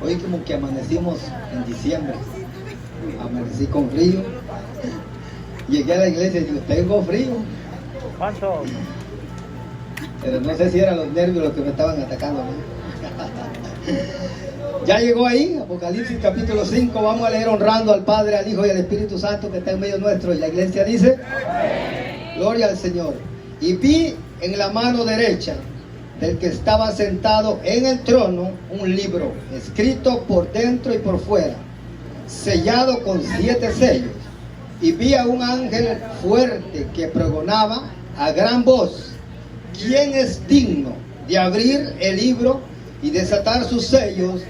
Hoy como que amanecimos en diciembre. Amanecí con frío. Llegué a la iglesia y digo, tengo frío. ¿Cuánto? Pero no sé si eran los nervios los que me estaban atacando, ¿no? Ya llegó ahí, Apocalipsis capítulo 5. Vamos a leer honrando al Padre, al Hijo y al Espíritu Santo que está en medio nuestro. Y la iglesia dice, gloria al Señor. Y vi en la mano derecha del que estaba sentado en el trono un libro escrito por dentro y por fuera, sellado con 7 sellos. Y vi a un ángel fuerte que pregonaba a gran voz: ¿quién es digno de abrir el libro y desatar sus sellos?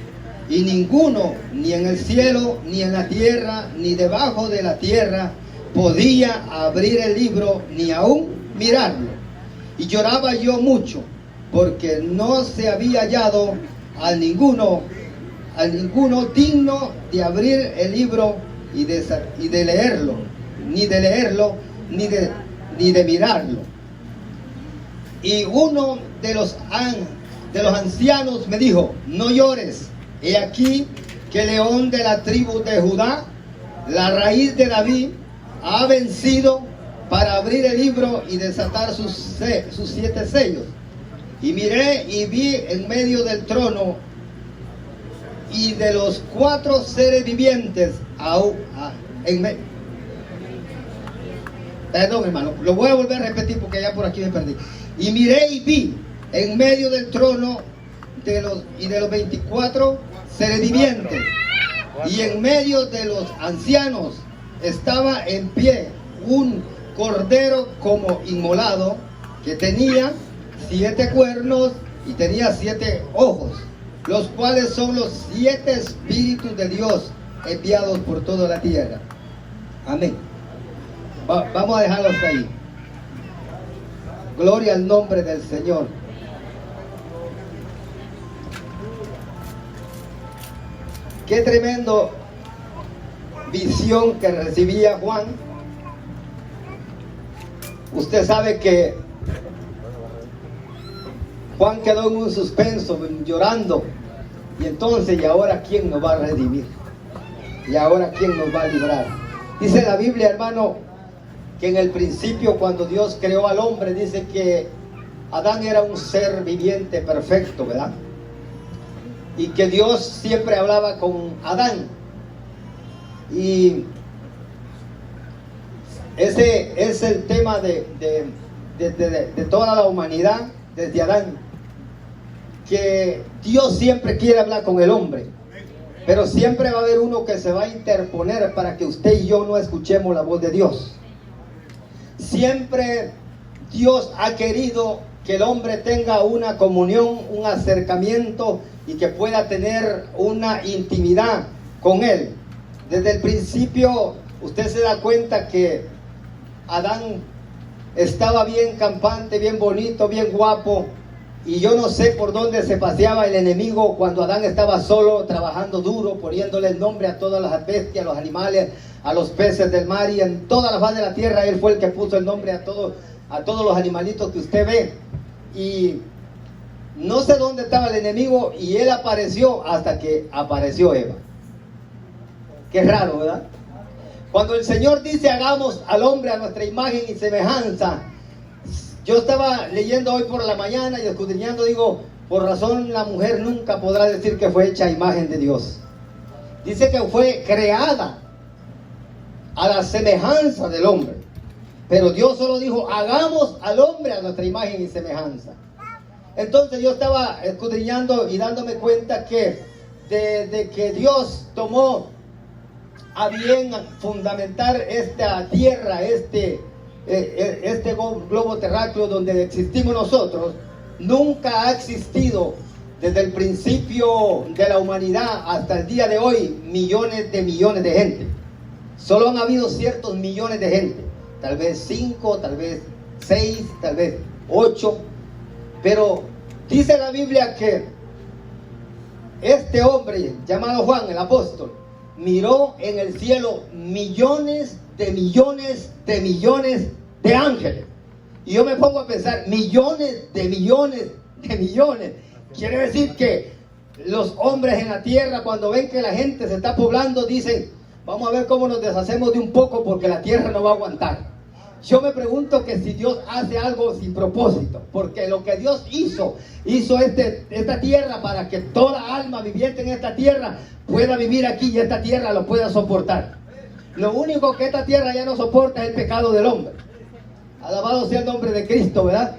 Y ninguno, ni en el cielo, ni en la tierra, ni debajo de la tierra, podía abrir el libro, ni aún mirarlo. Y lloraba yo mucho, porque no se había hallado a ninguno digno de abrir el libro y de leerlo, ni de mirarlo. Y uno de los ancianos me dijo: no llores, he aquí que el león de la tribu de Judá, la raíz de David, ha vencido para abrir el libro y desatar sus 7 sellos. Y miré y vi en medio del trono y de los 4 seres vivientes perdón, hermano, lo voy a volver a repetir porque ya por aquí me perdí. Y miré y vi en medio del trono de los 24 seres vivientes, y en medio de los ancianos estaba en pie un cordero como inmolado, que tenía 7 cuernos y tenía 7 ojos, los cuales son los 7 espíritus de Dios enviados por toda la tierra. Amén. Vamos a dejarlo hasta ahí. Gloria al nombre del Señor. Qué tremendo visión que recibía Juan. Usted sabe que Juan quedó en un suspenso, llorando. Y entonces, ¿y ahora quién nos va a redimir? ¿Y ahora quién nos va a librar? Dice la Biblia, hermano, que en el principio, cuando Dios creó al hombre, dice que Adán era un ser viviente perfecto, ¿verdad? Y que Dios siempre hablaba con Adán. Y ese es el tema de toda la humanidad, desde Adán, que Dios siempre quiere hablar con el hombre, pero siempre va a haber uno que se va a interponer para que usted y yo no escuchemos la voz de Dios. Siempre Dios ha querido que el hombre tenga una comunión, un acercamiento, y que pueda tener una intimidad con Él. Desde el principio usted se da cuenta que Adán estaba bien campante, bien bonito, bien guapo, y yo no sé por dónde se paseaba el enemigo cuando Adán estaba solo, trabajando duro, poniéndole el nombre a todas las bestias, a los animales, a los peces del mar, y en toda la faz de la tierra él fue el que puso el nombre a todos los animalitos que usted ve. Y no sé dónde estaba el enemigo, y él apareció hasta que apareció Eva. Qué raro, ¿verdad? Cuando el Señor dice: hagamos al hombre a nuestra imagen y semejanza, yo estaba leyendo hoy por la mañana y escudriñando, digo, por razón la mujer nunca podrá decir que fue hecha a imagen de Dios. Dice que fue creada a la semejanza del hombre, pero Dios solo dijo: hagamos al hombre a nuestra imagen y semejanza. Entonces yo estaba escudriñando y dándome cuenta que desde que Dios tomó a bien fundamentar esta tierra, este globo terráqueo donde existimos nosotros, nunca ha existido desde el principio de la humanidad hasta el día de hoy millones de gente. Solo han habido ciertos millones de gente, tal vez 5, tal vez 6, tal vez 8, pero dice la Biblia que este hombre llamado Juan, el apóstol, miró en el cielo millones de ángeles. Y yo me pongo a pensar, millones de millones. Quiere decir que los hombres en la tierra, cuando ven que la gente se está poblando, dicen, vamos a ver cómo nos deshacemos de un poco porque la tierra no va a aguantar. Yo me pregunto que si Dios hace algo sin propósito, porque lo que Dios hizo esta tierra para que toda alma viviente en esta tierra pueda vivir aquí y esta tierra lo pueda soportar. Lo único que esta tierra ya no soporta es el pecado del hombre. Alabado sea el nombre de Cristo, ¿verdad?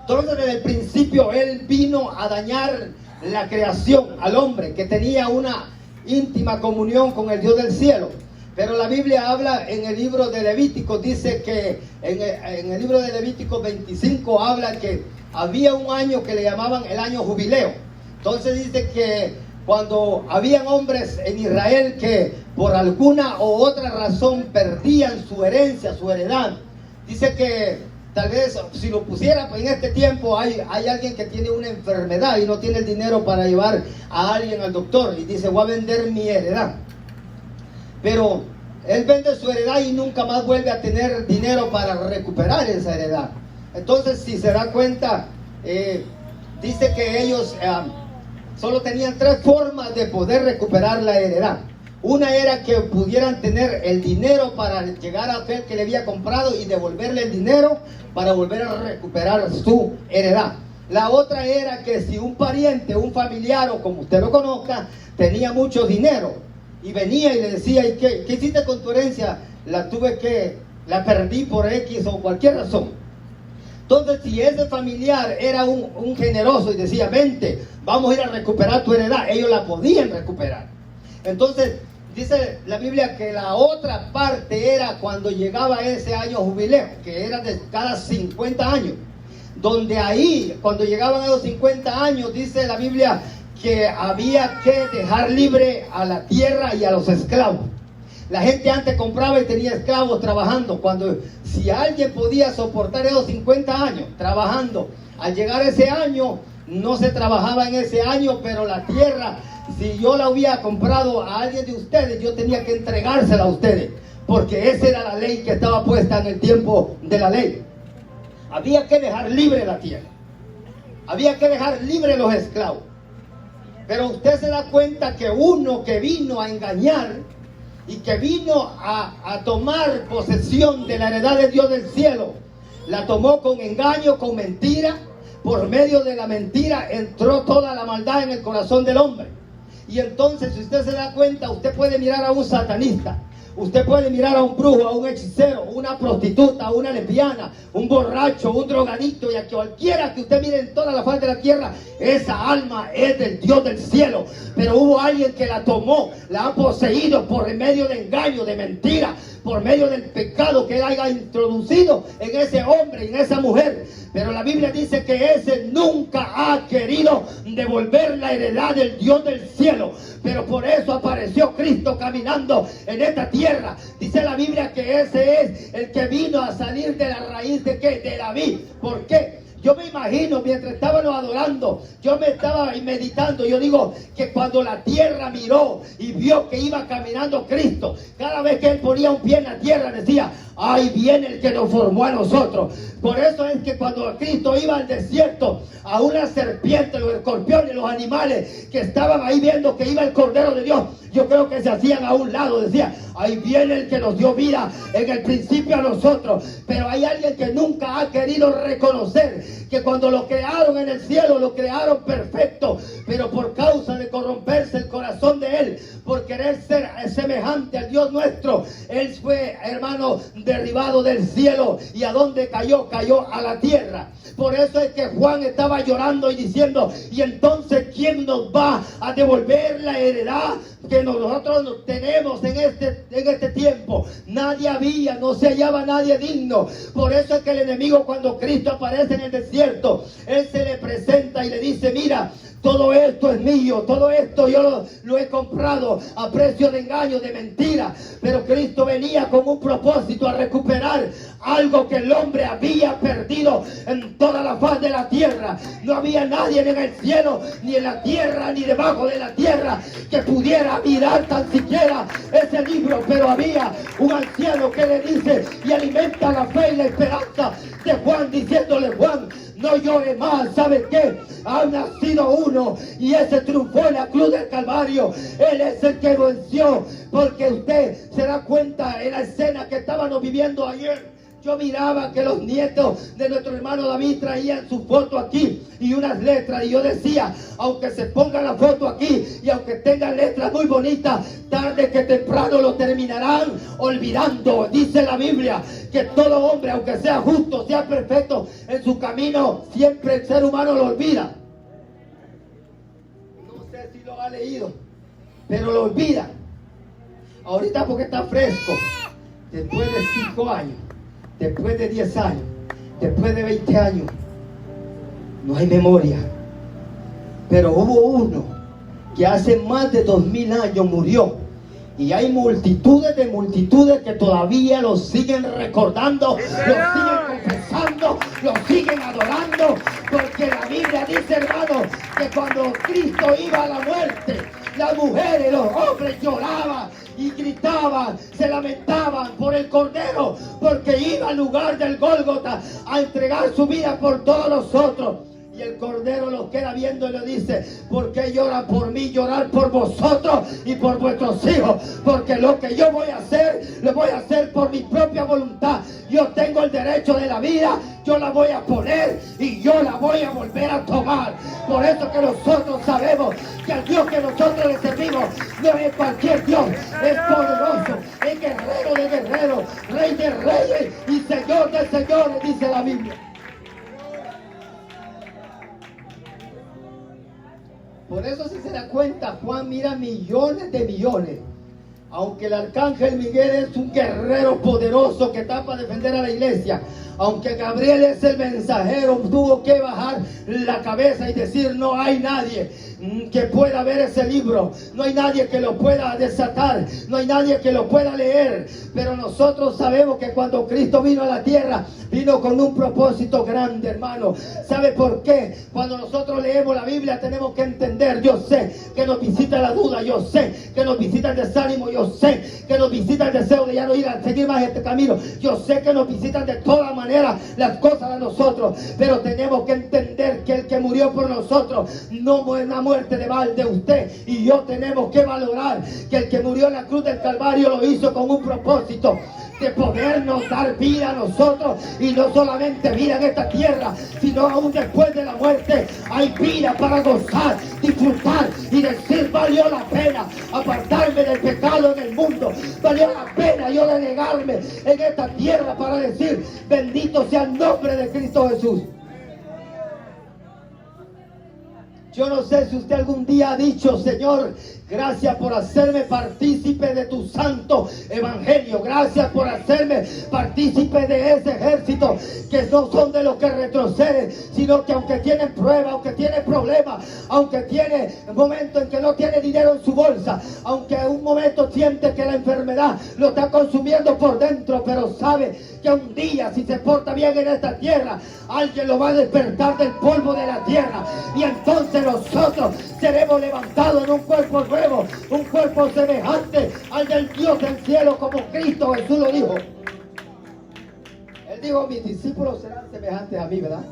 Entonces desde el principio Él vino a dañar la creación al hombre que tenía una íntima comunión con el Dios del cielo. Pero la Biblia habla en el libro de Levítico, dice que en el libro de Levítico 25 habla que había un año que le llamaban el año jubileo. Entonces dice que cuando habían hombres en Israel que por alguna u otra razón perdían su herencia, su heredad, dice que tal vez si lo pusiera en este tiempo hay alguien que tiene una enfermedad y no tiene el dinero para llevar a alguien al doctor y dice, voy a vender mi heredad. Pero él vende su heredad y nunca más vuelve a tener dinero para recuperar esa heredad. Entonces, si se da cuenta, dice que ellos solo tenían 3 formas de poder recuperar la heredad. Una era que pudieran tener el dinero para llegar a aquel que le había comprado y devolverle el dinero para volver a recuperar su heredad. La otra era que si un pariente, un familiar o como usted lo conozca, tenía mucho dinero y venía y le decía, ¿y qué hiciste con tu herencia? La perdí por X o cualquier razón. Entonces, si ese familiar era un generoso y decía, vente, vamos a ir a recuperar tu heredad, ellos la podían recuperar. Entonces, dice la Biblia que la otra parte era cuando llegaba ese año jubileo, que era de cada 50 años. Donde ahí, cuando llegaban a los 50 años, dice la Biblia que había que dejar libre a la tierra y a los esclavos. La gente antes compraba y tenía esclavos trabajando. Si alguien podía soportar esos 50 años trabajando, al llegar ese año, no se trabajaba en ese año, pero la tierra, si yo la hubiera comprado a alguien de ustedes, yo tenía que entregársela a ustedes, porque esa era la ley que estaba puesta en el tiempo de la ley. Había que dejar libre la tierra, había que dejar libre los esclavos. Pero usted se da cuenta que uno que vino a engañar y que vino a tomar posesión de la heredad de Dios del cielo, la tomó con engaño, con mentira. Por medio de la mentira entró toda la maldad en el corazón del hombre. Y entonces, si usted se da cuenta, usted puede mirar a un satanista, usted puede mirar a un brujo, a un hechicero, una prostituta, una lesbiana, un borracho, un drogadicto, y a cualquiera que usted mire en toda la faz de la tierra, esa alma es del Dios del cielo. Pero hubo alguien que la tomó, la ha poseído por medio de engaño, de mentira, por medio del pecado que él haya introducido en ese hombre, en esa mujer. Pero la Biblia dice que ese nunca ha querido devolver la heredad del Dios del cielo. Pero por eso apareció Cristo caminando en esta tierra. Dice la Biblia que ese es el que vino a salir de la raíz de ¿qué? De David. ¿Por qué? Yo me imagino, mientras estábamos adorando, yo me estaba meditando, yo digo que cuando la tierra miró y vio que iba caminando Cristo, cada vez que él ponía un pie en la tierra decía, ahí viene el que nos formó a nosotros. Por eso es que cuando Cristo iba al desierto, a una serpiente, los escorpiones, los animales que estaban ahí viendo que iba el Cordero de Dios, yo creo que se hacían a un lado, decían, ahí viene el que nos dio vida en el principio a nosotros. Pero hay alguien que nunca ha querido reconocer que cuando lo crearon en el cielo, lo crearon perfecto, pero por causa de corromperse el corazón de él, por querer ser semejante al Dios nuestro, él fue, hermano, derribado del cielo. ¿Y a dónde cayó? Cayó a la tierra. Por eso es que Juan estaba llorando y diciendo, y entonces ¿quién nos va a devolver la heredad que nosotros tenemos en este tiempo? Nadie había, no se hallaba nadie digno. Por eso es que el enemigo, cuando Cristo aparece en el desierto, él se le presenta y le dice, mira, todo esto es mío, todo esto yo lo he comprado a precio de engaño, de mentira. Pero Cristo venía con un propósito, a recuperar algo que el hombre había perdido en toda la faz de la tierra. No había nadie en el cielo, ni en la tierra, ni debajo de la tierra que pudiera mirar tan siquiera ese libro. Pero había un anciano que le dice y alimenta la fe y la esperanza de Juan, diciéndole, Juan, no llore más. ¿Sabe qué? Ha nacido uno y ese triunfó en la cruz del Calvario. Él es el que venció, porque usted se da cuenta en la escena que estábamos viviendo ayer. Yo miraba que los nietos de nuestro hermano David traían su foto aquí y unas letras, y yo decía, aunque se ponga la foto aquí y aunque tengan letras muy bonitas, tarde que temprano lo terminarán olvidando. Dice la Biblia que todo hombre, aunque sea justo, sea perfecto en su camino, siempre el ser humano lo olvida. No sé si lo ha leído, pero lo olvida. Ahorita porque está fresco, después de 5 años, después de 10 años, después de 20 años, no hay memoria. Pero hubo uno que hace más de 2000 años murió. Y hay multitudes que todavía lo siguen recordando, lo siguen confesando, lo siguen adorando. Porque la Biblia dice, hermano, que cuando Cristo iba a la muerte, las mujeres, los hombres lloraban y gritaban, se lamentaban por el Cordero, porque iba al lugar del Gólgota a entregar su vida por todos nosotros. Y el Cordero los queda viendo y le dice, ¿por qué lloran por mí? Llorar por vosotros y por vuestros hijos, porque lo que yo voy a hacer, lo voy a hacer por mi propia voluntad. Yo tengo el derecho de la vida, yo la voy a poner y yo la voy a volver a tomar. Por eso que nosotros sabemos que el Dios que nosotros le servimos no es cualquier Dios, es poderoso, es guerrero de guerreros, rey de reyes y señor de señores, dice la Biblia. Por eso, si se da cuenta, Juan mira millones de millones. Aunque el arcángel Miguel es un guerrero poderoso que está para defender a la iglesia, aunque Gabriel es el mensajero, tuvo que bajar la cabeza y decir, no hay nadie que pueda ver ese libro, no hay nadie que lo pueda desatar, no hay nadie que lo pueda leer. Pero nosotros sabemos que cuando Cristo vino a la tierra, vino con un propósito grande, hermano. ¿Sabe por qué? Cuando nosotros leemos la Biblia tenemos que entender. Yo sé que nos visita la duda, yo sé que nos visita el desánimo, yo sé que nos visita el deseo de ya no ir a seguir más este camino, yo sé que nos visitan de todas maneras las cosas de nosotros, pero tenemos que entender que el que murió por nosotros no fue una muerte de balde. Usted y yo tenemos que valorar que el que murió en la cruz del Calvario lo hizo con un propósito de podernos dar vida a nosotros, y no solamente vida en esta tierra, sino aún después de la muerte hay vida para gozar, disfrutar y decir, valió la pena apartarme del pecado en el mundo, valió la pena yo de negarme en esta tierra para decir, bendito sea el nombre de Cristo Jesús. Yo no sé si usted algún día ha dicho, Señor, gracias por hacerme partícipe de tu santo evangelio. Gracias por hacerme partícipe de ese ejército que no son de los que retroceden, sino que aunque tienen pruebas, aunque tienen problemas, aunque tiene un momento en que no tiene dinero en su bolsa, aunque en un momento siente que la enfermedad lo está consumiendo por dentro, pero sabe que un día, si se porta bien en esta tierra, alguien lo va a despertar del polvo de la tierra, y entonces nosotros seremos levantados en un cuerpo nuevo, un cuerpo semejante al del Dios del cielo, como Cristo Jesús lo dijo. Él dijo, mis discípulos serán semejantes a mí, ¿verdad?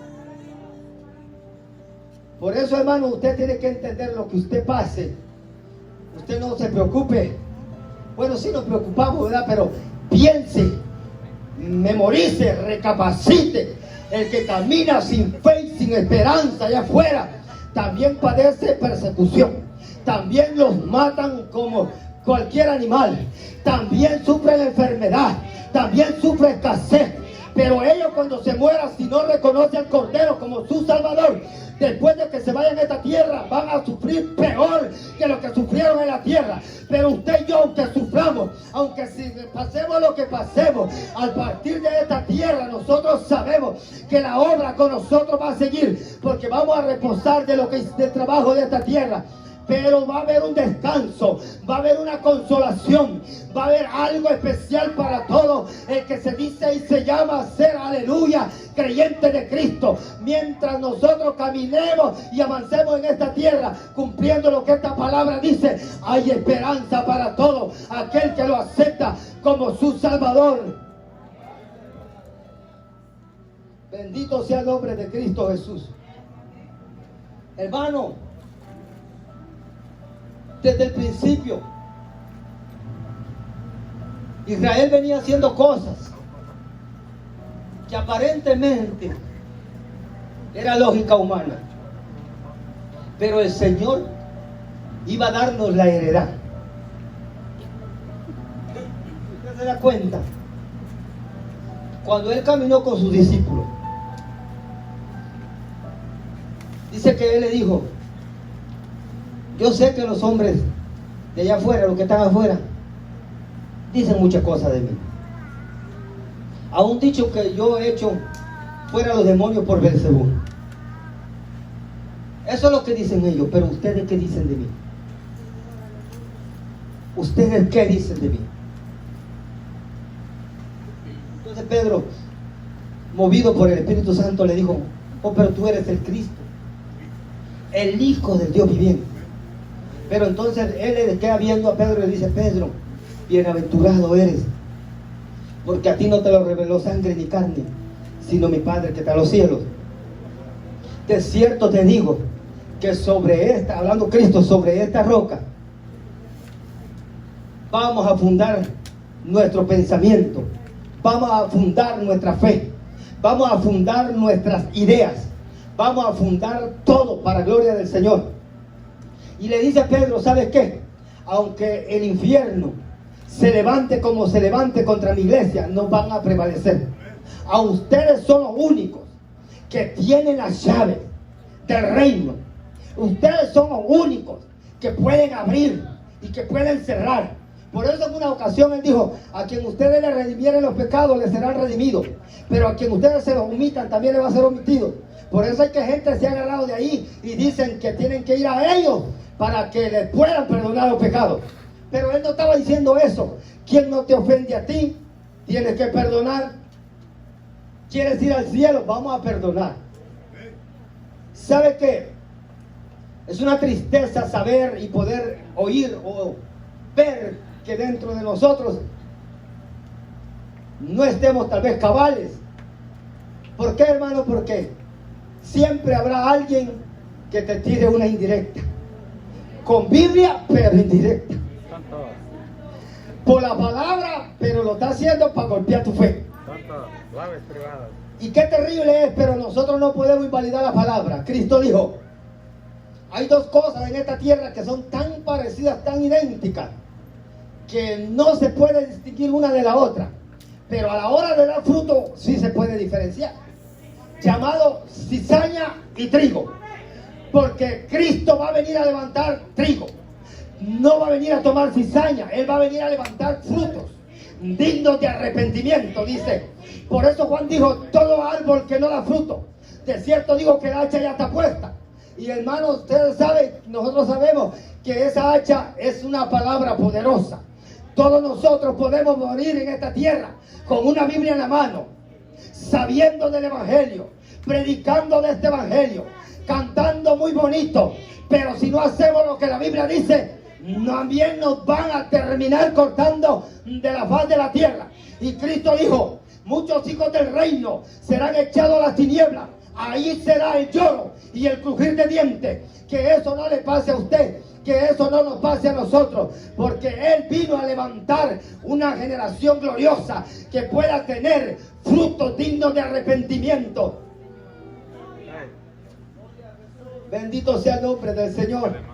Por eso, hermano, usted tiene que entender lo que usted pase. Usted no se preocupe. Bueno, sí nos preocupamos, ¿verdad? Pero piense, memorice, recapacite. El que camina sin fe y sin esperanza allá afuera también padece persecución, también los matan como cualquier animal, también sufren enfermedad, también sufren escasez. Pero ellos, cuando se mueran, si no reconocen al Cordero como su Salvador, después de que se vayan a esta tierra, van a sufrir peor que lo que sufrieron en la tierra. Pero usted y yo, aunque suframos, aunque si pasemos lo que pasemos, al partir de esta tierra, nosotros sabemos que la obra con nosotros va a seguir, porque vamos a reposar de lo que es del trabajo de esta tierra. Pero va a haber un descanso, va a haber una consolación, va a haber algo especial para todo el que se dice y se llama ser, aleluya, creyente de Cristo. Mientras nosotros caminemos y avancemos en esta tierra, cumpliendo lo que esta palabra dice, hay esperanza para todo aquel que lo acepta como su Salvador. Bendito sea el nombre de Cristo Jesús. Hermano, desde el principio, Israel venía haciendo cosas que aparentemente era lógica humana, pero el Señor iba a darnos la heredad. ¿Usted se da cuenta? Cuando Él caminó con sus discípulos, dice que Él le dijo: yo sé que los hombres de allá afuera, los que están afuera, dicen muchas cosas de mí. Aún dicho que yo he hecho fuera los demonios por Beelzebú. Eso es lo que dicen ellos, pero ¿ustedes qué dicen de mí? ¿Ustedes qué dicen de mí? Entonces Pedro, movido por el Espíritu Santo, le dijo: oh, pero tú eres el Cristo, el Hijo del Dios viviente. Pero entonces él le queda viendo a Pedro y le dice: Pedro, bienaventurado eres, porque a ti no te lo reveló sangre ni carne, sino mi Padre que está en los cielos. De cierto te digo que sobre esta, hablando Cristo, sobre esta roca vamos a fundar nuestro pensamiento, vamos a fundar nuestra fe, vamos a fundar nuestras ideas, vamos a fundar todo para gloria del Señor. Y le dice a Pedro: ¿sabes qué? Aunque el infierno se levante como se levante contra mi iglesia, no van a prevalecer. A ustedes son los únicos que tienen las llaves del reino. Ustedes son los únicos que pueden abrir y que pueden cerrar. Por eso en una ocasión Él dijo: a quien ustedes le redimieren los pecados, les serán redimidos, pero a quien ustedes se los omitan, también le va a ser omitido. Por eso hay que gente se ha agarrado de ahí y dicen que tienen que ir a ellos para que les puedan perdonar los pecados. Pero Él no estaba diciendo eso. Quien no te ofende a ti, tienes que perdonar. ¿Quieres ir al cielo? Vamos a perdonar. ¿Sabe qué? Es una tristeza saber y poder oír o ver que dentro de nosotros no estemos tal vez cabales. ¿Por qué, hermano? Porque siempre habrá alguien que te tire una indirecta. Con Biblia, pero indirecta. Por la palabra, pero lo está haciendo para golpear tu fe. Y qué terrible es, pero nosotros no podemos invalidar la palabra. Cristo dijo: hay dos cosas en esta tierra que son tan parecidas, tan idénticas, que no se puede distinguir una de la otra, pero a la hora de dar fruto sí se puede diferenciar. Llamado cizaña y trigo. Porque Cristo va a venir a levantar trigo. No va a venir a tomar cizaña. Él va a venir a levantar frutos dignos de arrepentimiento, dice. Por eso Juan dijo: todo árbol que no da fruto, de cierto digo que la hacha ya está puesta. Y hermanos, ustedes saben, nosotros sabemos que esa hacha es una palabra poderosa. Todos nosotros podemos morir en esta tierra con una Biblia en la mano, sabiendo del Evangelio, predicando de este Evangelio, cantando muy bonito, pero si no hacemos lo que la Biblia dice, también nos van a terminar cortando de la faz de la tierra. Y Cristo dijo: muchos hijos del reino serán echados a las tinieblas, ahí será el lloro y el crujir de dientes. Que eso no le pase a usted, que eso no nos pase a nosotros, porque Él vino a levantar una generación gloriosa que pueda tener frutos dignos de arrepentimiento. Bendito sea el nombre del Señor.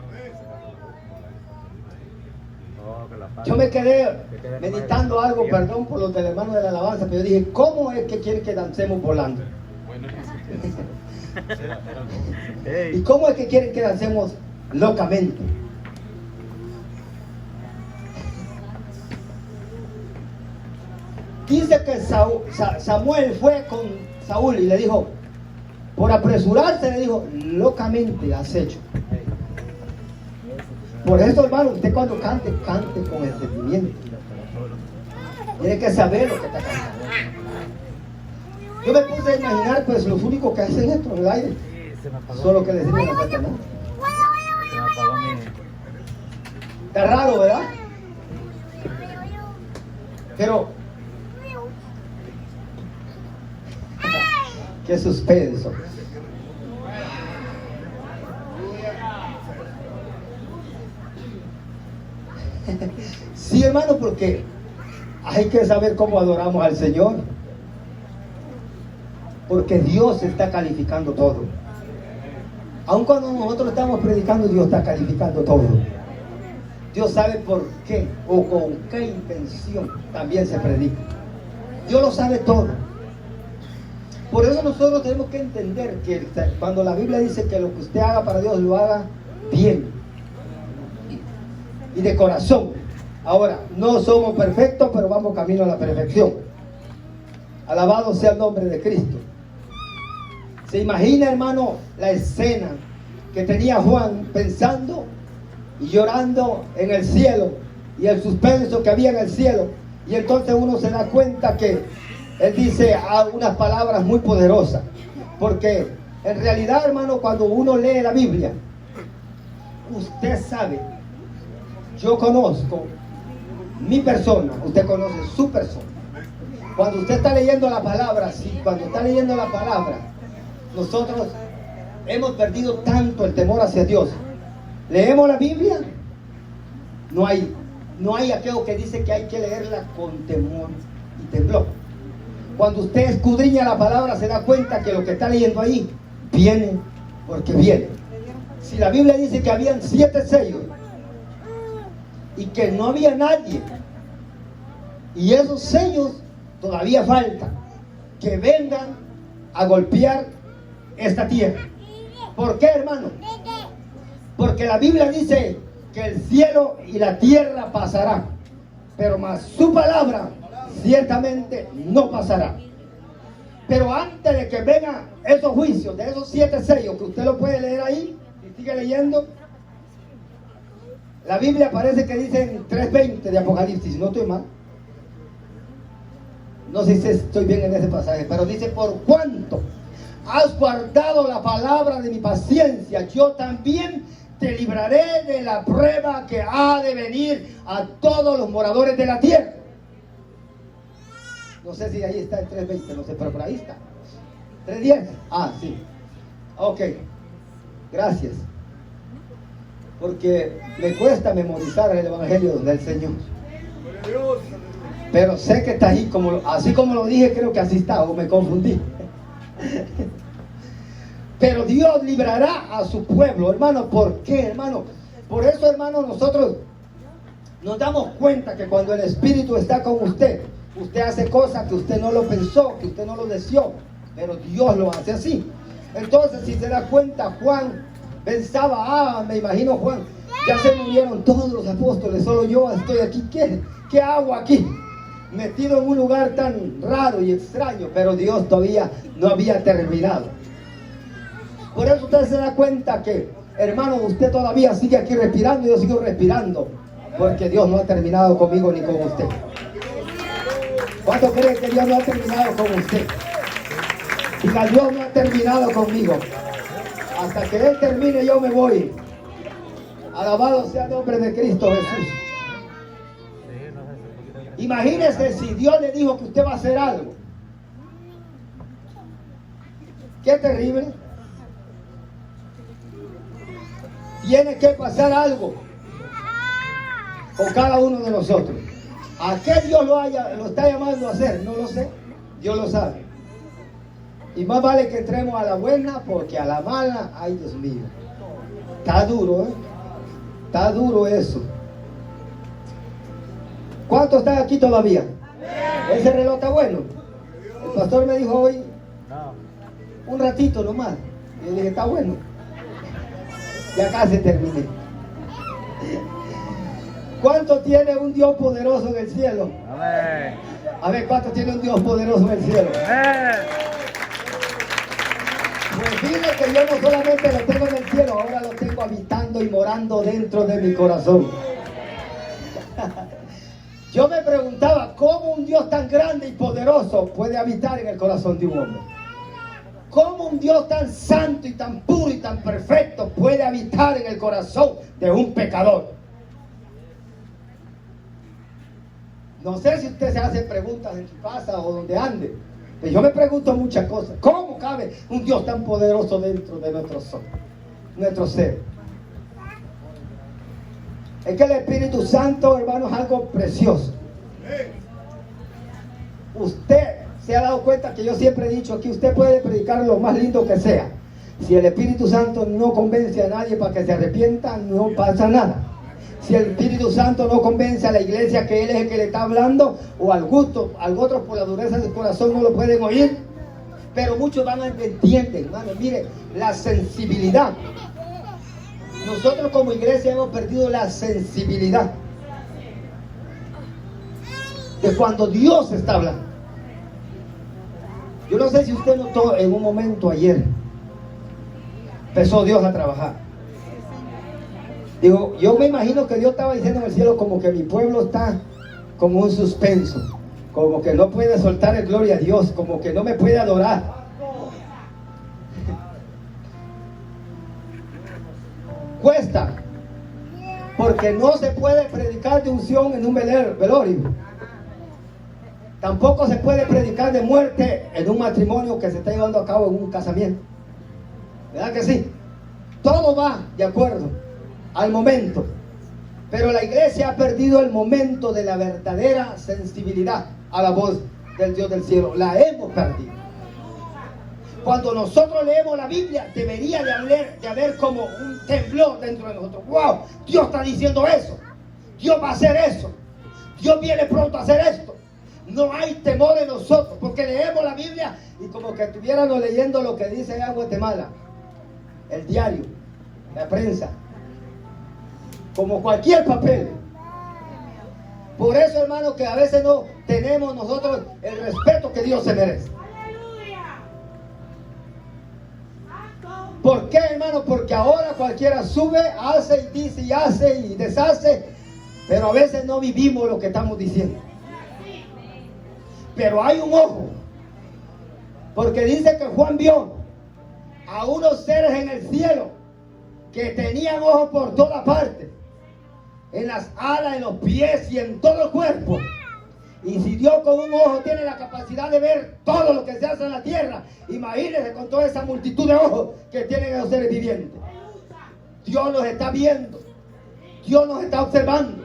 Yo me quedé meditando algo, perdón por los del hermano de la alabanza, pero yo dije: ¿cómo es que quieren que dancemos volando? ¿Y cómo es que quieren que dancemos locamente? Dice que Samuel fue con Saúl y le dijo, por apresurarse, le dijo: locamente has hecho. Por eso, hermano, usted cuando cante, cante con entendimiento. Tiene que saber lo que está cantando. Yo me puse a imaginar, pues, los únicos que hacen esto en el aire son los que le sirven a Satanás. Está raro, ¿verdad? Pero Qué suspenso. Sí, hermano, porque hay que saber cómo adoramos al Señor. Porque Dios está calificando todo. Aun cuando nosotros estamos predicando, Dios está calificando todo. Dios sabe por qué o con qué intención también se predica. Dios lo sabe todo. Por eso nosotros tenemos que entender que cuando la Biblia dice que lo que usted haga para Dios, lo haga bien y de corazón. Ahora, no somos perfectos, pero vamos camino a la perfección. Alabado sea el nombre de Cristo. ¿Se imagina, hermano, la escena que tenía Juan pensando y llorando en el cielo y el suspenso que había en el cielo? Y entonces uno se da cuenta que él dice unas palabras muy poderosas, porque en realidad, hermano, cuando uno lee la Biblia, usted sabe, yo conozco mi persona, usted conoce su persona. Cuando usted está leyendo la palabra, sí, cuando está leyendo la palabra, nosotros hemos perdido tanto el temor hacia Dios. Leemos la Biblia, no hay aquello que dice que hay que leerla con temor y temblor. Cuando usted escudriña la palabra, se da cuenta que lo que está leyendo ahí viene porque viene. Si la Biblia dice que habían 7 sellos y que no había nadie, y esos sellos todavía faltan que vengan a golpear esta tierra. ¿Por qué, hermano? Porque la Biblia dice que el cielo y la tierra pasarán, pero más su palabra ciertamente no pasará. Pero antes de que vengan esos juicios de esos 7 sellos, que usted lo puede leer ahí y sigue leyendo, la Biblia parece que dice en 3:20 de Apocalipsis, si no estoy mal, no sé si estoy bien en ese pasaje, pero dice: por cuanto has guardado la palabra de mi paciencia, yo también te libraré de la prueba que ha de venir a todos los moradores de la tierra. No sé si ahí está el 3:20, no sé, pero por ahí está. 3:10. Ah, sí. Ok. Gracias. Porque me cuesta memorizar el Evangelio del Señor. Pero sé que está ahí, así como lo dije, creo que así está, o me confundí. Pero Dios librará a su pueblo, hermano. ¿Por qué, hermano? Por eso, hermano, nosotros nos damos cuenta que cuando el Espíritu está con usted, usted hace cosas que usted no lo pensó, que usted no lo deseó, pero Dios lo hace así. Entonces, si se da cuenta, Juan pensaba, me imagino, Juan, ya se murieron todos los apóstoles, solo yo estoy aquí. ¿Qué hago aquí? Metido en un lugar tan raro y extraño, pero Dios todavía no había terminado. Por eso usted se da cuenta que, hermano, usted todavía sigue aquí respirando y yo sigo respirando, porque Dios no ha terminado conmigo ni con usted. ¿Cuánto cree que Dios no ha terminado con usted? Diga: Dios no ha terminado conmigo. Hasta que Él termine, yo me voy. Alabado sea el nombre de Cristo Jesús. Imagínese si Dios le dijo que usted va a hacer algo. Qué terrible. Tiene que pasar algo con cada uno de nosotros. ¿A qué Dios lo está llamando a hacer? No lo sé. Dios lo sabe. Y más vale que entremos a la buena, porque a la mala, ay Dios mío, está duro, ¿eh? Está duro eso. ¿Cuántos están aquí todavía? Ese reloj está bueno. El pastor me dijo hoy, un ratito nomás. Y yo dije: está bueno. Ya casi terminé. ¿Cuánto tiene un Dios poderoso en el cielo? Amén. A ver, ¿cuánto tiene un Dios poderoso en el cielo? Amén. Pues dile que yo no solamente lo tengo en el cielo, ahora lo tengo habitando y morando dentro de mi corazón. Yo me preguntaba, ¿cómo un Dios tan grande y poderoso puede habitar en el corazón de un hombre? ¿Cómo un Dios tan santo y tan puro y tan perfecto puede habitar en el corazón de un pecador? No sé si usted se hace preguntas en su casa o donde ande, Pero yo me pregunto muchas cosas. ¿Cómo cabe un Dios tan poderoso dentro de nuestro ser? Es que el Espíritu Santo, hermano, es algo precioso. Usted se ha dado cuenta que yo siempre he dicho aquí, usted puede predicar lo más lindo que sea. Si el Espíritu Santo no convence a nadie para que se arrepienta, no pasa nada. Si el Espíritu Santo no convence a la iglesia que Él es el que le está hablando, o al gusto, al otro por la dureza del corazón no lo pueden oír. Pero muchos van a entender, hermano, mire, la sensibilidad. Nosotros como iglesia hemos perdido la sensibilidad de cuando Dios está hablando. Yo no sé si usted notó en un momento ayer, empezó Dios a trabajar. Digo, yo me imagino que Dios estaba diciendo en el cielo como que mi pueblo está como un suspenso, como que no puede soltar el gloria a Dios, como que no me puede adorar. Cuesta, porque no se puede predicar de unción en un velorio. Tampoco se puede predicar de muerte en un matrimonio que se está llevando a cabo en un casamiento. ¿Verdad que sí? Todo va de acuerdo al momento. Pero la iglesia ha perdido el momento de la verdadera sensibilidad a la voz del Dios del cielo. La hemos perdido. Cuando nosotros leemos la Biblia, debería de haber como un temblor dentro de nosotros. ¡Wow! Dios está diciendo eso. Dios va a hacer eso. Dios viene pronto a hacer esto. No hay temor en nosotros, porque leemos la Biblia y como que estuviéramos leyendo lo que dice allá en Guatemala, el diario, la prensa, como cualquier papel. Por eso, hermano, que a veces no tenemos nosotros el respeto que Dios se merece. ¿Por qué, hermano? Porque ahora cualquiera sube, hace y dice y hace y deshace, pero a veces no vivimos lo que estamos diciendo. Pero hay un ojo, porque dice que Juan vio a unos seres en el cielo que tenían ojos por toda parte, en las alas, en los pies y en todo el cuerpo. Y si Dios con un ojo tiene la capacidad de ver todo lo que se hace en la tierra, imagínense con toda esa multitud de ojos que tienen esos seres vivientes. Dios los está viendo, Dios nos está observando.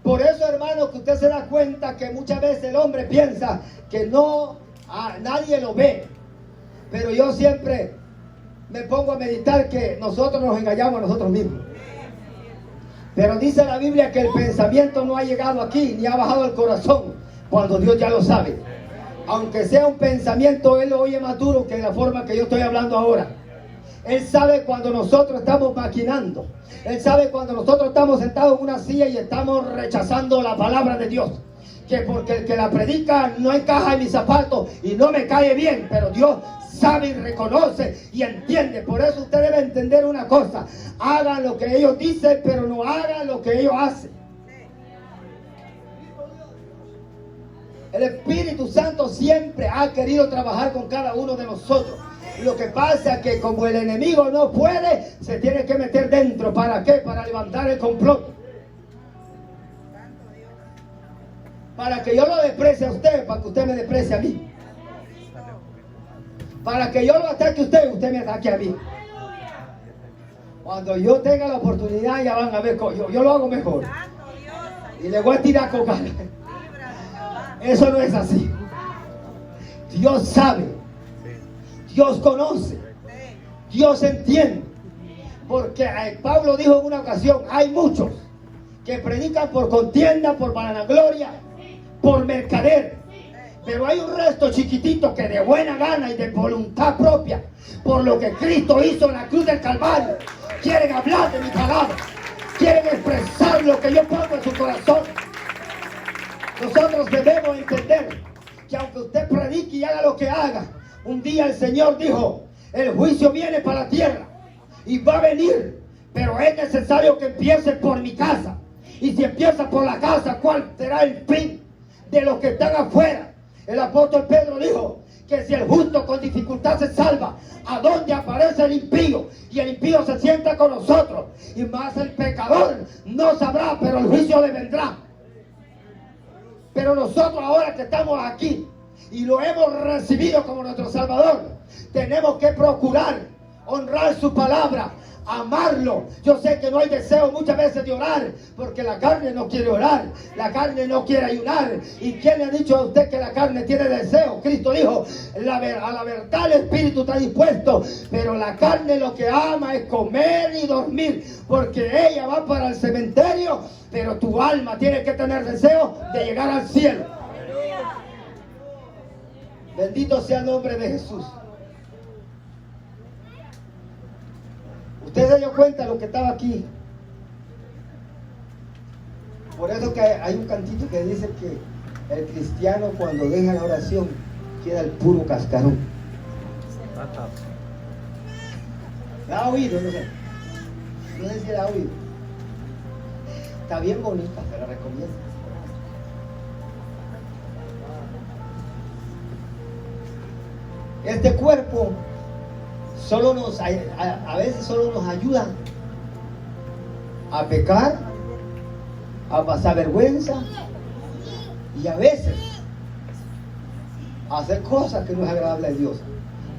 Por eso, hermano, que usted se da cuenta que muchas veces el hombre piensa que nadie lo ve. Pero yo siempre me pongo a meditar que nosotros nos engañamos a nosotros mismos. Pero dice la Biblia que el pensamiento no ha llegado aquí, ni ha bajado al corazón, cuando Dios ya lo sabe. Aunque sea un pensamiento, Él lo oye más duro que la forma que yo estoy hablando ahora. Él sabe cuando nosotros estamos maquinando. Él sabe cuando nosotros estamos sentados en una silla y estamos rechazando la palabra de Dios. Que porque el que la predica no encaja en mis zapatos y no me cae bien, pero Dios sabe y reconoce y entiende. Por eso usted debe entender una cosa: hagan lo que ellos dicen, pero no hagan lo que ellos hacen. El Espíritu Santo siempre ha querido trabajar con cada uno de nosotros. Lo que pasa es que como el enemigo no puede, se tiene que meter dentro. ¿Para qué? Para levantar el complot. Para que yo lo desprecie a usted, para que usted me desprecie a mí. Para que yo lo ataque a usted, usted me ataque a mí. Cuando yo tenga la oportunidad, ya van a ver, yo lo hago mejor. Y le voy a tirar con ganas. Eso no es así. Dios sabe. Dios conoce, Dios entiende, porque Pablo dijo en una ocasión: hay muchos que predican por contienda, por vanagloria, por mercader, pero hay un resto chiquitito que de buena gana y de voluntad propia, por lo que Cristo hizo en la cruz del Calvario, quieren hablar de mi palabra, quieren expresar lo que yo pongo en su corazón. Nosotros debemos entender que aunque usted predique y haga lo que haga, un día el Señor dijo: el juicio viene para la tierra y va a venir, pero es necesario que empiece por mi casa. Y si empieza por la casa, ¿cuál será el fin de los que están afuera? El apóstol Pedro dijo que si el justo con dificultad se salva, ¿a dónde aparece el impío? Y el impío se sienta con nosotros, y más el pecador no sabrá, pero el juicio le vendrá. Pero nosotros ahora que estamos aquí, y lo hemos recibido como nuestro Salvador, tenemos que procurar honrar su palabra, amarlo. Yo sé que no hay deseo muchas veces de orar, porque la carne no quiere orar, la carne no quiere ayunar. ¿Y quién le ha dicho a usted que la carne tiene deseo? Cristo dijo, a la verdad el espíritu está dispuesto, pero la carne lo que ama es comer y dormir, porque ella va para el cementerio, pero tu alma tiene que tener deseo de llegar al cielo. Bendito sea el nombre de Jesús. Usted se dio cuenta de lo que estaba aquí. Por eso que hay un cantito que dice que el cristiano cuando deja la oración queda el puro cascarón. ¿La ha oído? No sé. No sé si la ha oído. Está bien bonita, se la recomiendo. Este cuerpo solo a veces solo nos ayuda a pecar, a pasar vergüenza y a veces a hacer cosas que no es agradable a Dios.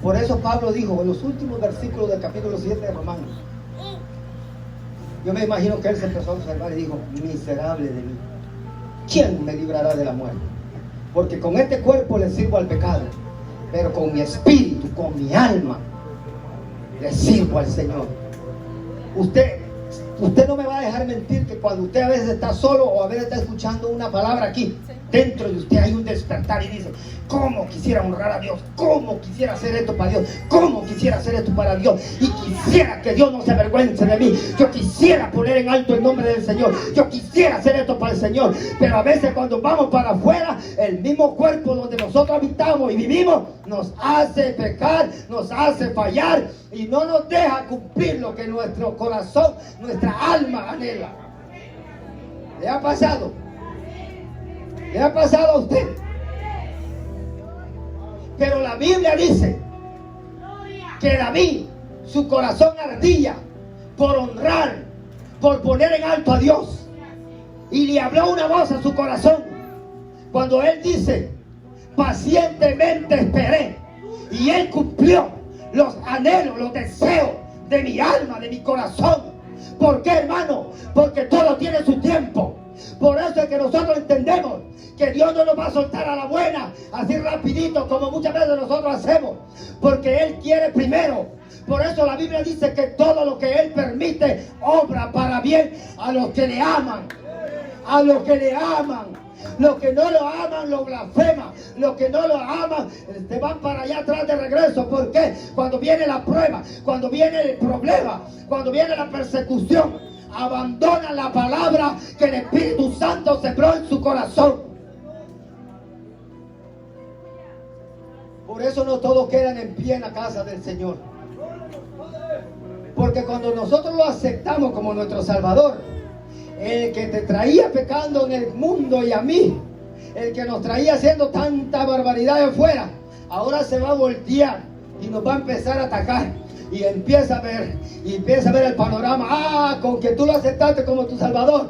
Por eso Pablo dijo en los últimos versículos del capítulo 7 de Romanos, yo me imagino que él se empezó a observar y dijo, miserable de mí, ¿quién me librará de la muerte? Porque con este cuerpo le sirvo al pecado, pero con mi espíritu, con mi alma, le sirvo al Señor. Usted no me va a dejar mentir que cuando usted a veces está solo o a veces está escuchando una palabra aquí, dentro de usted hay un despertar y dice, ¿cómo quisiera honrar a Dios? ¿Cómo quisiera hacer esto para Dios? ¿Cómo quisiera hacer esto para Dios? Y quisiera que Dios no se avergüence de mí. Yo quisiera poner en alto el nombre del Señor. Yo quisiera hacer esto para el Señor. Pero a veces cuando vamos para afuera, el mismo cuerpo donde nosotros habitamos y vivimos nos hace pecar, nos hace fallar y no nos deja cumplir lo que nuestro corazón, nuestra alma anhela. ¿Le ha pasado? ¿Le ha pasado a usted? Pero la Biblia dice que David, su corazón ardía por honrar, por poner en alto a Dios. Y le habló una voz a su corazón cuando él dice, pacientemente esperé y él cumplió los anhelos, los deseos de mi alma, de mi corazón. ¿Por qué, hermano? Porque todo tiene su tiempo. Por eso es que nosotros entendemos que Dios no nos va a soltar a la buena, así rapidito como muchas veces nosotros hacemos, porque Él quiere primero. Por eso la Biblia dice que todo lo que Él permite obra para bien a los que le aman. A los que le aman. Los que no lo aman lo blasfeman. Los que no lo aman se van para allá atrás de regreso. ¿Por qué? Cuando viene la prueba, cuando viene el problema, cuando viene la persecución, abandonan la palabra que el Espíritu Santo sembró en su corazón. Por eso no todos quedan en pie en la casa del Señor. Porque cuando nosotros lo aceptamos como nuestro Salvador, el que te traía pecando en el mundo y a mí, el que nos traía haciendo tanta barbaridad de afuera, ahora se va a voltear y nos va a empezar a atacar. Y empieza a ver el panorama. Con que tú lo aceptaste como tu Salvador,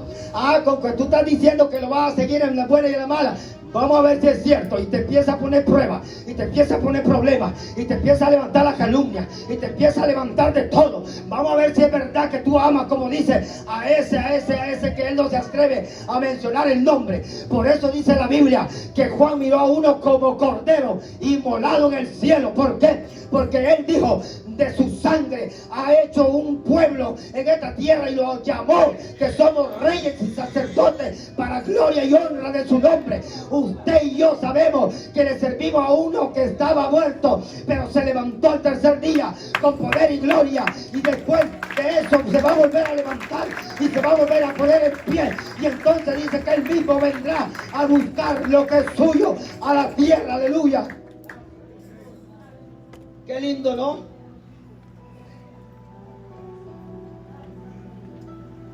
con que tú estás diciendo que lo vas a seguir en la buena y en la mala. Vamos a ver si es cierto. Y te empieza a poner pruebas, y te empieza a poner problemas, y te empieza a levantar la calumnia, y te empieza a levantar de todo. Vamos a ver si es verdad que tú amas, como dice, a ese que él no se atreve a mencionar el nombre. Por eso dice la Biblia que Juan miró a uno como cordero inmolado en el cielo. ¿Por qué? Porque él dijo, de su sangre ha hecho un pueblo en esta tierra y lo llamó, que somos reyes y sacerdotes para gloria y honra de su nombre. Usted y yo sabemos que le servimos a uno que estaba muerto, pero se levantó al tercer día con poder y gloria, y después de eso se va a volver a levantar y se va a volver a poner en pie, y entonces dice que él mismo vendrá a buscar lo que es suyo a la tierra. Aleluya. Qué lindo, ¿no?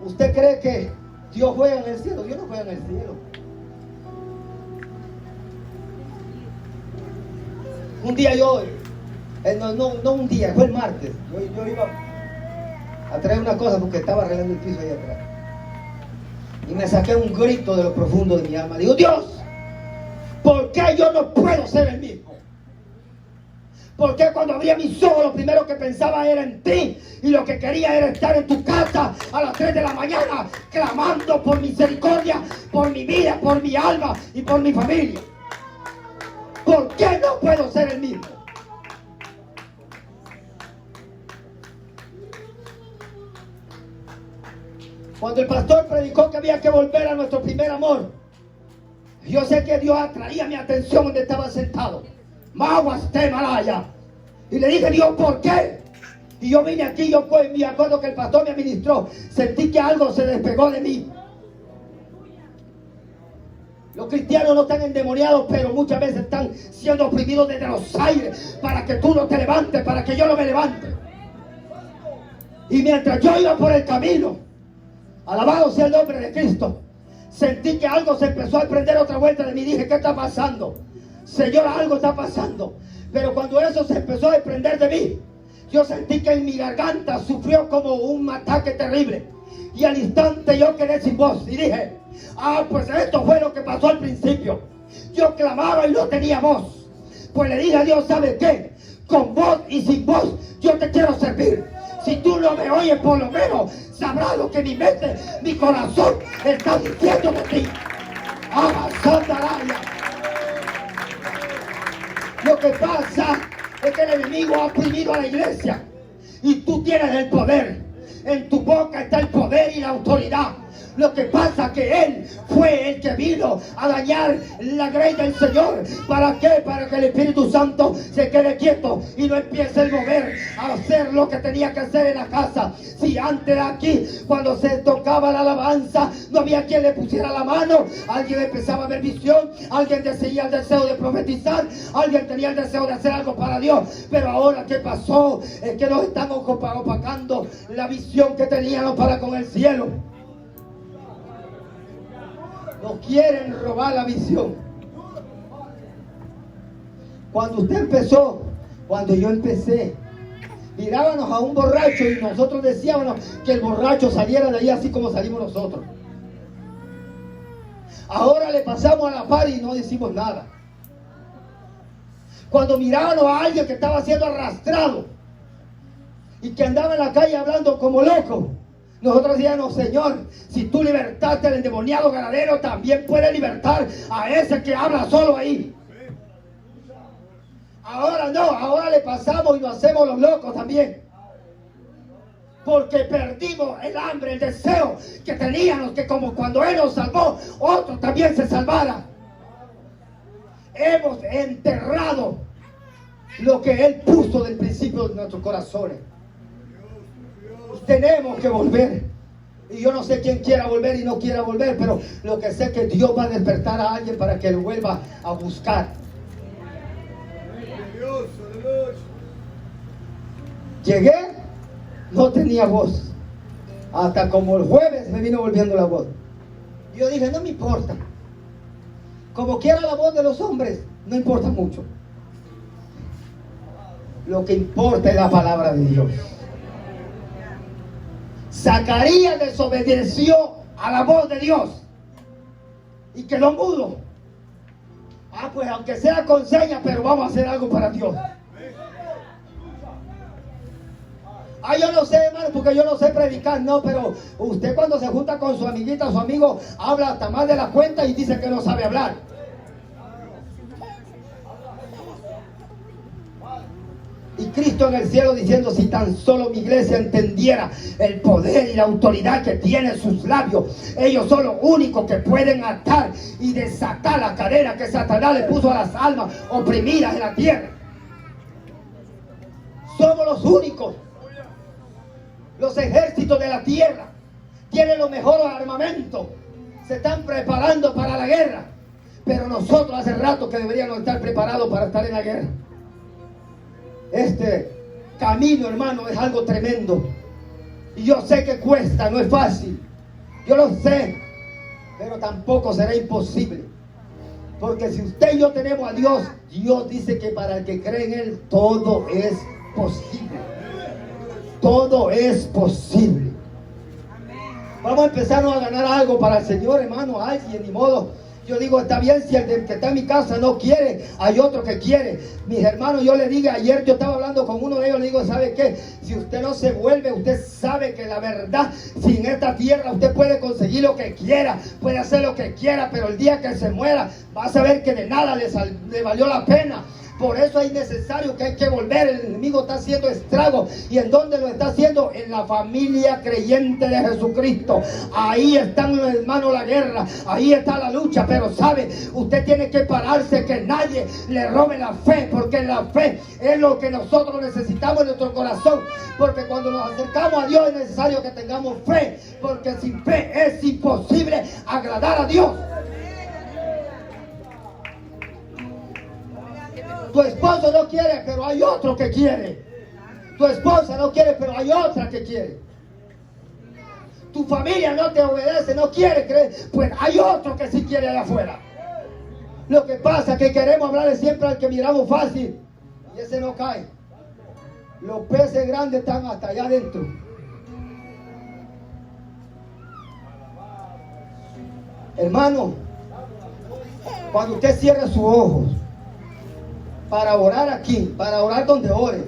¿Usted cree que Dios juega en el cielo? Dios no juega en el cielo. Un día yo, no un día, fue el martes, yo iba a traer una cosa porque estaba arreglando el piso ahí atrás. Y me saqué un grito de lo profundo de mi alma. Digo, Dios, ¿Por qué yo no puedo ser el mismo? Porque cuando abría mis ojos lo primero que pensaba era en ti y lo que quería era estar en tu casa a las 3 de la mañana clamando por misericordia, por mi vida, por mi alma y por mi familia? ¿Por qué no puedo ser el mismo? Cuando el pastor predicó que había que volver a nuestro primer amor, yo sé que Dios atraía mi atención donde estaba sentado. Mahuaste Malaya. Y le dije, Dios, ¿por qué? Y yo vine aquí, yo me acuerdo que el pastor me administró. Sentí que algo se despegó de mí. Los cristianos no están endemoniados, pero muchas veces están siendo oprimidos desde los aires para que tú no te levantes, para que yo no me levante. Y mientras yo iba por el camino, alabado sea el nombre de Cristo, sentí que algo se empezó a prender otra vuelta de mí. Dije, ¿qué está pasando? Señor, algo está pasando. Pero cuando eso se empezó a desprender de mí, yo sentí que en mi garganta sufrió como un ataque terrible. Y al instante yo quedé sin voz. Y dije, pues esto fue lo que pasó al principio. Yo clamaba y no tenía voz. Pues le dije a Dios, ¿sabe qué? Con voz y sin voz yo te quiero servir. Si tú no me oyes, por lo menos sabrás lo que mi mente, mi corazón está diciendo de ti. Sandaraya. Lo que pasa es que el enemigo ha oprimido a la iglesia. Y tú tienes el poder. En tu boca está el poder y la autoridad. Lo que pasa es que Él fue el que vino a dañar la grey del Señor. ¿Para qué? Para que el Espíritu Santo se quede quieto y no empiece a mover a hacer lo que tenía que hacer en la casa. Si antes aquí, cuando se tocaba la alabanza, no había quien le pusiera la mano, alguien empezaba a ver visión, alguien tenía el deseo de profetizar, alguien tenía el deseo de hacer algo para Dios. Pero ahora, ¿qué pasó? Es que nos estamos opacando la visión que teníamos para con el cielo. Nos quieren robar la visión. Cuando usted empezó, cuando yo empecé, mirábamos a un borracho y nosotros decíamos que el borracho saliera de ahí así como salimos nosotros. Ahora le pasamos a la par y no decimos nada. Cuando mirábamos a alguien que estaba siendo arrastrado y que andaba en la calle hablando como loco, nosotros decíamos, Señor, si tú libertaste al endemoniado ganadero, también puedes libertar a ese que habla solo ahí. Ahora no, ahora le pasamos y lo hacemos los locos también. Porque perdimos el hambre, el deseo que teníamos, que como cuando Él nos salvó, otro también se salvara. Hemos enterrado lo que Él puso del principio de nuestros corazones. Tenemos que volver. Y yo no sé quién quiera volver y no quiera volver, pero lo que sé es que Dios va a despertar a alguien para que lo vuelva a buscar. Llegué, no tenía voz. Hasta como el jueves me vino volviendo la voz. Y yo dije, no me importa. Como quiera la voz de los hombres, no importa mucho. Lo que importa es la palabra de Dios. Zacarías desobedeció a la voz de Dios y quedó mudo. Pues aunque sea con señas, pero vamos a hacer algo para Dios. Yo no sé, hermano, porque yo no sé predicar, no, pero usted cuando se junta con su amiguita, su amigo, habla hasta más de la cuenta y dice que no sabe hablar. Y Cristo en el cielo diciendo, si tan solo mi iglesia entendiera el poder y la autoridad que tienen sus labios, ellos son los únicos que pueden atar y desatar la cadena que Satanás le puso a las almas oprimidas en la tierra. Somos los únicos. Los ejércitos de la tierra tienen los mejores armamentos, se están preparando para la guerra, pero nosotros hace rato que deberíamos estar preparados para estar en la guerra. Este camino, hermano, es algo tremendo. Y yo sé que cuesta, no es fácil. Yo lo sé, pero tampoco será imposible. Porque si usted y yo tenemos a Dios, Dios dice que para el que cree en Él, todo es posible. Todo es posible. Vamos a empezar a ganar algo para el Señor, hermano. Alguien, ni modo Yo digo, está bien, si el que está en mi casa no quiere, hay otro que quiere. Mis hermanos, yo le digo, ayer yo estaba hablando con uno de ellos, le digo, ¿sabe qué? Si usted no se vuelve, usted sabe que la verdad, sin esta tierra usted puede conseguir lo que quiera, puede hacer lo que quiera, pero el día que se muera, va a saber que de nada le valió la pena. Por eso es necesario que hay que volver. El enemigo está haciendo estragos. ¿Y en dónde lo está haciendo? En la familia creyente de Jesucristo. Ahí están, hermanos, la guerra. Ahí está la lucha. Pero sabe, usted tiene que pararse, que nadie le robe la fe. Porque la fe es lo que nosotros necesitamos en nuestro corazón. Porque cuando nos acercamos a Dios es necesario que tengamos fe. Porque sin fe es imposible agradar a Dios. Tu esposo no quiere, pero hay otro que quiere. Tu esposa no quiere, pero hay otra que quiere. Tu familia no te obedece, no quiere creer, pues hay otro que sí quiere allá afuera. Lo que pasa es que queremos hablarle siempre al que miramos fácil y ese no cae. Los peces grandes están hasta allá adentro. Hermano, cuando usted cierra sus ojos para orar aquí, para orar donde ore,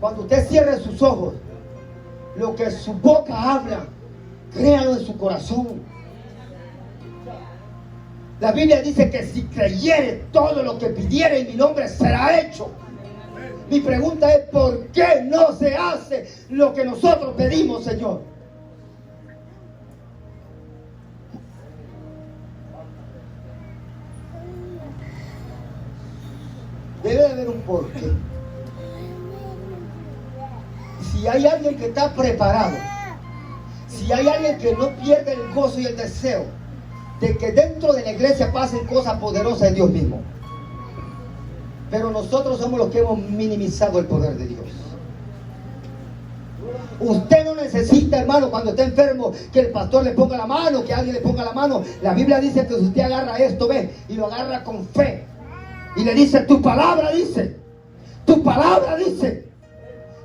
cuando usted cierre sus ojos, lo que su boca habla, créalo en su corazón. La Biblia dice que si creyere todo lo que pidiere en mi nombre será hecho. Mi pregunta es, ¿por qué no se hace lo que nosotros pedimos, Señor? Debe de haber un porqué. Si hay alguien que está preparado, si hay alguien que no pierde el gozo y el deseo de que dentro de la iglesia pasen cosas poderosas de Dios mismo. Pero nosotros somos los que hemos minimizado el poder de Dios. Usted no necesita, hermano, cuando esté enfermo, que el pastor le ponga la mano, que alguien le ponga la mano. La Biblia dice que si usted agarra esto, ve, y lo agarra con fe, y le dice, tu palabra dice, tu palabra dice.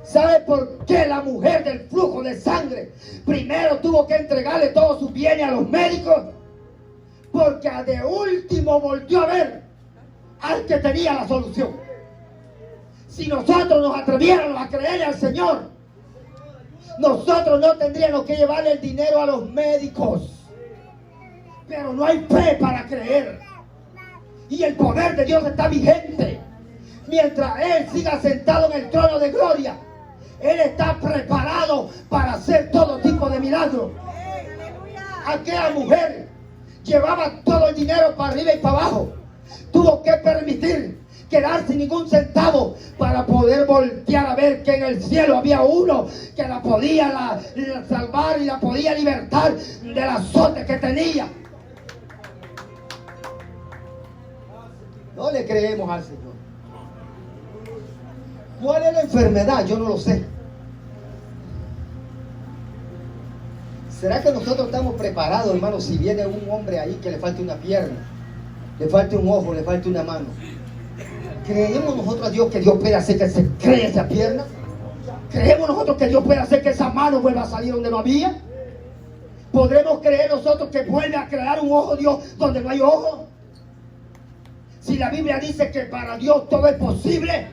¿Sabe por qué la mujer del flujo de sangre primero tuvo que entregarle todos sus bienes a los médicos? Porque de último volvió a ver al que tenía la solución. Si nosotros nos atreviéramos a creerle al Señor, nosotros no tendríamos que llevarle el dinero a los médicos. Pero no hay fe para creer. Y el poder de Dios está vigente. Mientras Él siga sentado en el trono de gloria, Él está preparado para hacer todo tipo de milagros. Aquella mujer llevaba todo el dinero para arriba y para abajo. Tuvo que permitir quedar sin ningún centavo para poder voltear a ver que en el cielo había uno que la podía salvar y la podía libertar del azote que tenía. No le creemos al Señor. ¿Cuál es la enfermedad? Yo no lo sé. ¿Será que nosotros estamos preparados, hermano, si viene un hombre ahí que le falte una pierna, le falte un ojo, le falte una mano? ¿Creemos nosotros a Dios que Dios puede hacer que se cree esa pierna? ¿Creemos nosotros que Dios puede hacer que esa mano vuelva a salir donde no había? ¿Podremos creer nosotros que vuelve a crear un ojo Dios donde no hay ojo? Si la Biblia dice que para Dios todo es posible.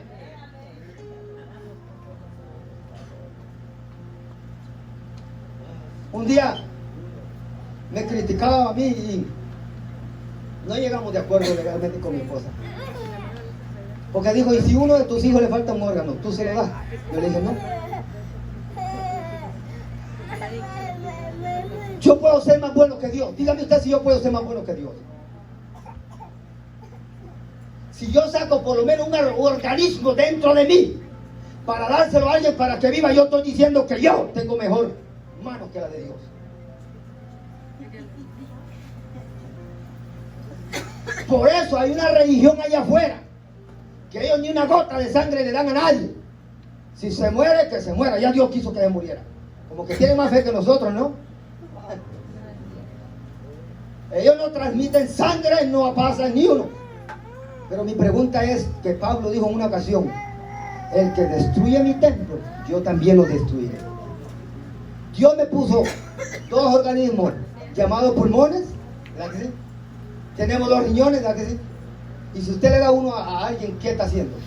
Un día me criticaba a mí y no llegamos de acuerdo legalmente con mi esposa. Porque dijo, y si uno de tus hijos le falta un órgano, ¿tú se lo das? Yo le dije, no. Yo puedo ser más bueno que Dios. Dígame usted si yo puedo ser más bueno que Dios. Si yo saco por lo menos un organismo dentro de mí para dárselo a alguien para que viva, yo estoy diciendo que yo tengo mejor mano que la de Dios. Por eso hay una religión allá afuera que ellos ni una gota de sangre le dan a nadie. Si se muere, que se muera. Ya Dios quiso que se muriera. Como que tienen más fe que nosotros, ¿no? Ellos no transmiten sangre, no pasan ni uno. Pero mi pregunta es que Pablo dijo en una ocasión, el que destruye mi templo, yo también lo destruiré. Dios me puso dos organismos llamados pulmones, ¿verdad que sí? Tenemos 2 riñones, ¿verdad que sí? Y si usted le da uno a alguien, ¿qué está haciendo?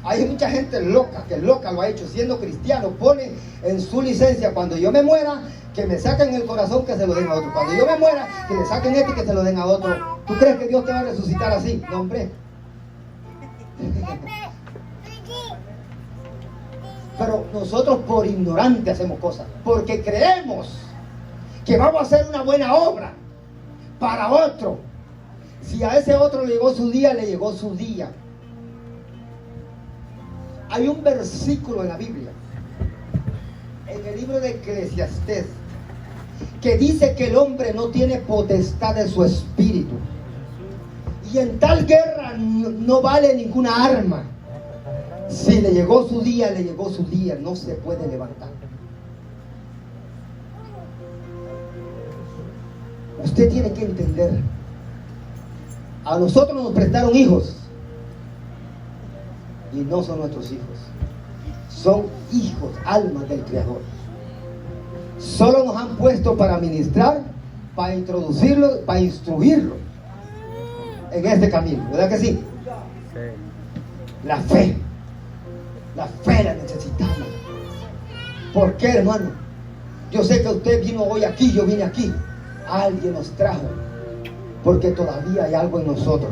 Hay mucha gente loca, que loca lo ha hecho, siendo cristiano, pone en su licencia: cuando yo me muera, que me saquen el corazón, que se lo den a otro. Cuando yo me muera, que le saquen este y que se lo den a otro. ¿Tú crees que Dios te va a resucitar así? No, hombre. Pero nosotros por ignorante hacemos cosas, porque creemos que vamos a hacer una buena obra para otro. Si a ese otro le llegó su día, le llegó su día. Hay un versículo en la Biblia, en el libro de Eclesiastés, que dice que el hombre no tiene potestad de su espíritu. Y en tal guerra no vale ninguna arma. Si le llegó su día, le llegó su día, no se puede levantar. Usted tiene que entender, a nosotros nos prestaron hijos y no son nuestros hijos, son hijos, almas del Creador. Solo nos han puesto para ministrar, para introducirlo, para instruirlo en este camino, ¿verdad que sí? La fe la necesitamos. ¿Por qué, hermano? Yo sé que usted vino hoy aquí, yo vine aquí, alguien nos trajo, porque todavía hay algo en nosotros.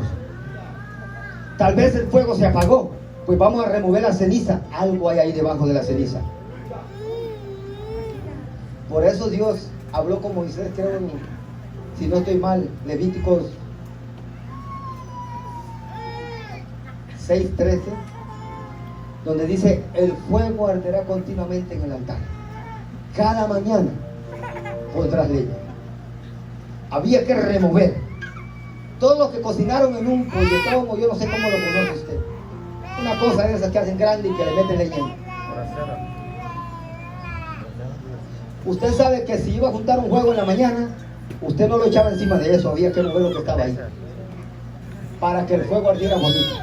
Tal vez el fuego se apagó, pues vamos a remover la ceniza, algo hay ahí debajo de la ceniza. Por eso Dios habló con Moisés, creo, si no estoy mal, Levíticos 6:13, donde dice: el fuego arderá continuamente en el altar, cada mañana pondrás leña. Había que remover todos los que cocinaron en un polletón, o yo no sé cómo lo conoce usted, una cosa de esas que hacen grande y que le meten leña. Usted sabe que si iba a juntar un fuego en la mañana, usted no lo echaba encima de eso, había que mover lo que estaba ahí para que el fuego ardiera bonito.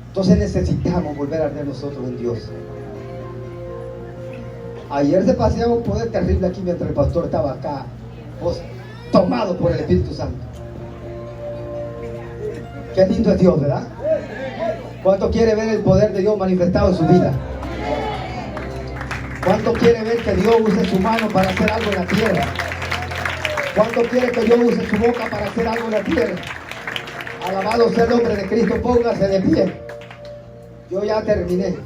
Entonces necesitamos volver a arder nosotros en Dios. Ayer se paseaba un poder terrible aquí mientras el pastor estaba acá, tomado por el Espíritu Santo. Qué lindo es Dios, ¿verdad? ¿Cuánto quiere ver el poder de Dios manifestado en su vida? ¿Cuánto quiere ver que Dios use su mano para hacer algo en la tierra? ¿Cuánto quiere que Dios use su boca para hacer algo en la tierra? Alabado sea el nombre de Cristo, póngase de pie. Yo ya terminé.